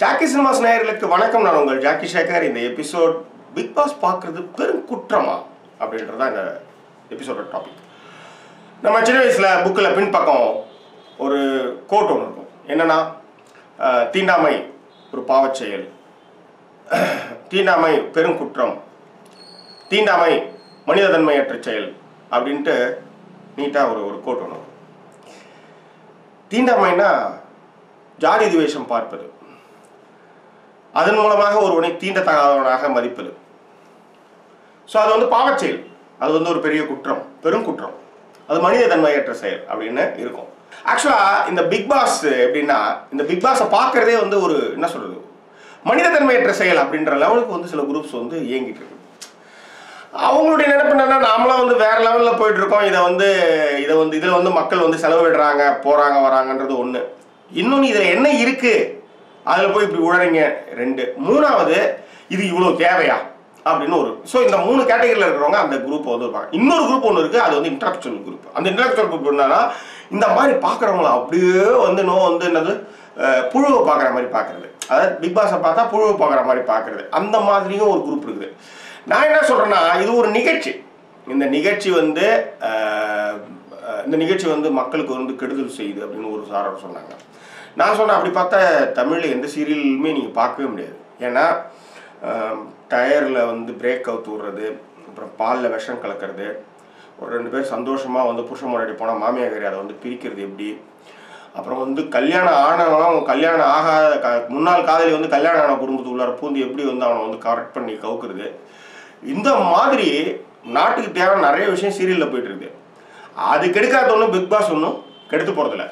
Jackie cinemas நேயர்களுக்கு வணக்கம். நான் உங்கள் ஜாக்கி சேகர். இந்த எபிசோட் பிக் பாஸ் பார்க்குறது பெரும் குற்றமா அப்படின்றது தான் இந்த எபிசோட டாபிக். நம்ம சின்ன வயசில் புக்கில் பின்பக்கம் ஒரு கோட் ஒன்று இருக்கும். என்னென்னா, தீண்டாமை ஒரு பாவச் செயல், தீண்டாமை பெரும் குற்றம், தீண்டாமை மனித தன்மையற்ற செயல் அப்படின்ட்டு நீட்டாக ஒரு கோட் ஒன்று. தீண்டாமைனா ஜாதி துவேஷம் பார்ப்பது, அதன் மூலமாக ஒருவனை தீண்டத்தகாதவனாக மதிப்பது. ஸோ அது வந்து பாவச் செயல், அது வந்து ஒரு பெரிய குற்றம், பெரும் குற்றம், அது மனித தன்மையற்ற செயல் அப்படின்னு இருக்கும். ஆக்சுவலாக இந்த பிக் பாஸ் எப்படின்னா, இந்த பிக் பாஸை பார்க்கறதே வந்து ஒரு என்ன சொல்றது, மனித தன்மையற்ற செயல் அப்படின்ற லெவலுக்கு வந்து சில குரூப்ஸ் வந்து இயங்கிட்டு இருக்கு. அவங்களுடைய நினைப்பு என்னன்னா, நாமளாம் வந்து வேற லெவலில் போயிட்டு இருக்கோம், இதில் வந்து மக்கள் வந்து செலவிடுறாங்க, போறாங்க வராங்கன்றது ஒன்று. இன்னொன்று, இதில் என்ன இருக்கு, அதில் போய் இப்படி உழறீங்க ரெண்டு. மூணாவது, இது இவ்வளோ தேவையா அப்படின்னு ஒரு. ஸோ இந்த மூணு கேட்டகரியில் இருக்கிறவங்க அந்த குரூப் வந்து இருப்பாங்க. இன்னொரு குரூப் ஒன்று இருக்குது, அது வந்து இன்டலெக்சுவல் குரூப். அந்த இன்டலெக்சுவல் குரூப் என்னன்னா, இந்த மாதிரி பார்க்குறவங்கள அப்படியே வந்து என்னது புழுவை பார்க்குற மாதிரி பார்க்குறது, அதாவது பிக் பாஸை பார்த்தா புழுவை பார்க்குற மாதிரி பார்க்குறது, அந்த மாதிரியும் ஒரு குரூப் இருக்குது. நான் என்ன சொல்கிறேன்னா, இது ஒரு நிகழ்ச்சி. இந்த நிகழ்ச்சி வந்து மக்களுக்கு வந்து கெடுதல் செய்யுது அப்படின்னு ஒரு சாரர் சொன்னாங்க. நான் சொன்னேன், அப்படி பார்த்தா தமிழில் எந்த சீரியலுமே நீங்கள் பார்க்கவே முடியாது. ஏன்னா டயரில் வந்து பிரேக் அவுத்து விடுறது, அப்புறம் பாலில் விஷம் கலக்கிறது, ஒரு ரெண்டு பேர் சந்தோஷமாக வந்து புருஷன் முன்னாடி போனால் மாமியார் அதை வந்து பிரிக்கிறது எப்படி, அப்புறம் வந்து கல்யாணம் ஆனவன் கல்யாணம் ஆகாத முன்னாள் காதலி வந்து கல்யாணம் ஆன குடும்பத்துக்கு உள்ளார பூந்து எப்படி வந்து அவனை வந்து கரெக்ட் பண்ணி கவுக்குறது, இந்த மாதிரி நாட்டுக்கு தேவையான நிறைய விஷயம் சீரியலில் போயிட்டு இருக்குது. அது கெடுக்காத ஒன்றும் பிக் பாஸ் ஒன்றும் கெடுத்து போகிறதில்ல.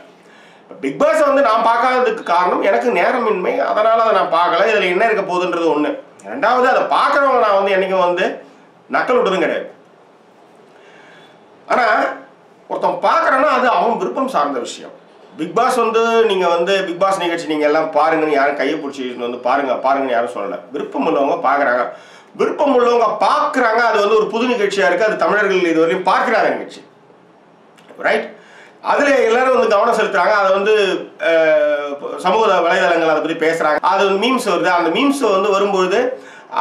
பிக் பாஸை வந்து நான் பார்க்காததுக்கு காரணம் எனக்கு நேரமின்மை, அதனால் அதை நான் பார்க்கல. இதில் என்ன இருக்க போகுதுன்றது ஒன்று. ரெண்டாவது, அதை பார்க்குறவங்க நான் வந்து என்றைக்கும் வந்து நக்கல் விட்டதும் கிடையாது. ஆனால் ஒருத்தன் பார்க்குறேன்னா அது அவன் விருப்பம் சார்ந்த விஷயம். பிக் பாஸ் வந்து நீங்கள் வந்து பிக் பாஸ் நிகழ்ச்சி நீங்கள் எல்லாம் பாருங்கன்னு யாரும் கையை பிடிச்சி வந்து பாருங்கன்னு யாரும் சொல்லலை. விருப்பம் உள்ளவங்க பார்க்குறாங்க, விருப்பம் உள்ளவங்க பார்க்குறாங்க. அது வந்து ஒரு புது நிகழ்ச்சியாக இருக்குது. அது தமிழர்கள் இது வரையும் பார்க்கிறாங்க நிகழ்ச்சி, ரைட்? அதில் எல்லாரும் வந்து கவனம் செலுத்துறாங்க. அதை வந்து சமூக வலைதளங்கள் அதை பற்றி பேசுகிறாங்க. அது வந்து மீம்ஸ் வருது. அந்த மீம்ஸ் வந்து வரும்பொழுது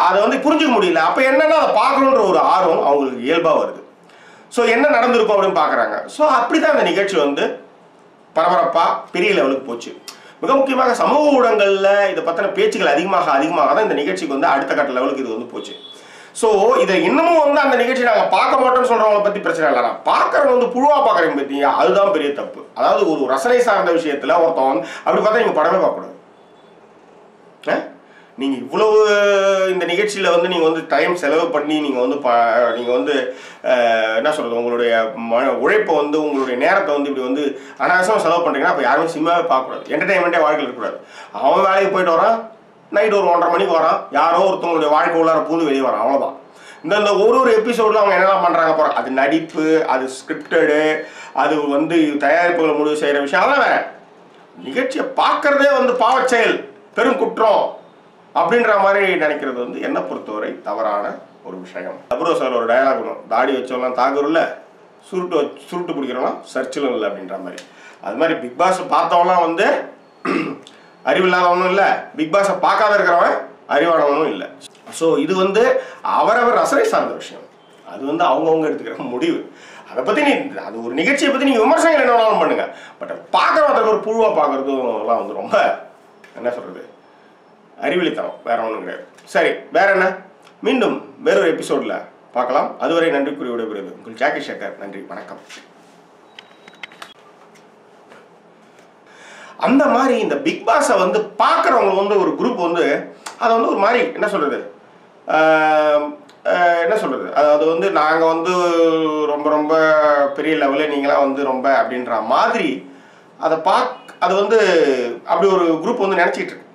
அதை வந்து புரிஞ்சுக்க முடியல. அப்போ என்னன்னா, அதை பார்க்கணுன்ற ஒரு ஆர்வம் அவங்களுக்கு இயல்பாக வருது. ஸோ என்ன நடந்திருக்கும் அப்படின்னு பார்க்குறாங்க. ஸோ அப்படி தான் அந்த நிகழ்ச்சி வந்து பரபரப்பாக பெரிய லெவலுக்கு போச்சு. மிக முக்கியமாக சமூக ஊடகங்களில் இதை பற்றின பேச்சுகள் அதிகமாக தான் இந்த நிகழ்ச்சிக்கு வந்து அடுத்த கட்ட லெவலுக்கு இது வந்து போச்சு. ஸோ இதை இன்னமும் வந்து அந்த நிகழ்ச்சி நாங்கள் பார்க்க மாட்டோம்னு சொல்கிறவங்களை பற்றி பிரச்சனை இல்லை. நான் பார்க்குறவங்க வந்து புழுவாக பார்க்குறீங்க பார்த்தீங்க, அதுதான் பெரிய தப்பு. அதாவது ஒரு ரசனை சார்ந்த விஷயத்தில் ஒருத்தவன் அப்படி பார்த்தா நீங்கள் படமே பார்க்கக்கூடாது. நீங்கள் இவ்வளவு இந்த நிகழ்ச்சியில் வந்து நீங்கள் வந்து டைம் செலவு பண்ணி நீங்கள் வந்து என்ன சொல்கிறது, உங்களுடைய உழைப்பை வந்து உங்களுடைய நேரத்தை வந்து இப்படி வந்து அனாவசியமாக செலவு பண்ணுறீங்கன்னா அப்போ யாருமே சினிமாவே பார்க்கக்கூடாது. என்டர்டைன்மெண்ட்டே வாழ்க்கையில் இருக்கக்கூடாது. அவன் வேலைக்கு போயிட்டு வரான், நைட் ஒரு 1:30 மணிக்கு வரான், யாரோ ஒருத்தவங்களுடைய வாழ்க்கை உள்ளார பூந்து வெளியே வரான், அவ்வளோதான். இந்த ஒரு எபிசோடில் அவங்க என்னெல்லாம் பண்ணுறாங்க போகிறாங்க, அது நடிப்பு, அது ஸ்கிரிப்டடு, அது வந்து தயாரிப்புகளை முடிவு செய்கிற விஷயம், அதெல்லாம் வேற. நிகழ்ச்சியை பார்க்குறதே வந்து பாவச் செயல், பெரும் குற்றம் அப்படின்ற மாதிரி நினைக்கிறது வந்து என்னை பொறுத்தவரை தவறான ஒரு விஷயம். அப்புறம் சார் ஒரு டயலாக் ஒன்று, தாடி வச்சவங்களாம் தாகூர் இல்லை, சுருட்டு பிடிக்கிறவங்களாம் சர்ச்சிலும் இல்லை அப்படின்ற மாதிரி. அது மாதிரி பிக் பாஸ் பார்த்தவங்களாம் வந்து அறிவில்லாதவனும் இல்லை, பிக் பாஸை பார்க்காத இருக்கிறவன் அறிவானவனும் இல்லை. ஸோ இது வந்து அவரவர் ரசனை சார்ந்த விஷயம். அது வந்து அவங்கவுங்க எடுத்துக்கிற முடிவு. அதை பற்றி அது ஒரு நிகழ்ச்சியை பற்றி நீங்கள் விமர்சனங்கள் என்ன வேணாலும் பண்ணுங்கள். பட் பார்க்குறவங்க ஒரு புழுவாக பார்க்குறதுலாம் வந்து ரொம்ப என்ன சொல்கிறது, அறிவிலித்தனம், வேற ஒன்றும் கிடையாது. சரி, வேற என்ன, மீண்டும் வேறொரு எபிசோடில் பார்க்கலாம். அதுவரை நன்றி கூறி விடைபெறுவது உங்கள் ஜாக்கி சேகர். நன்றி, வணக்கம். அந்த மாதிரி இந்த பிக் பாஸை வந்து பார்க்குறவங்க வந்து ஒரு குரூப் வந்து அதை வந்து ஒரு மாதிரி என்ன சொல்கிறது, அது வந்து நாங்கள் வந்து ரொம்ப பெரிய லெவலில் நீங்களாம் வந்து ரொம்ப அப்படின்ற மாதிரி அதை அது வந்து அப்படி ஒரு குரூப் வந்து நினச்சிக்கிட்டு இருக்கு.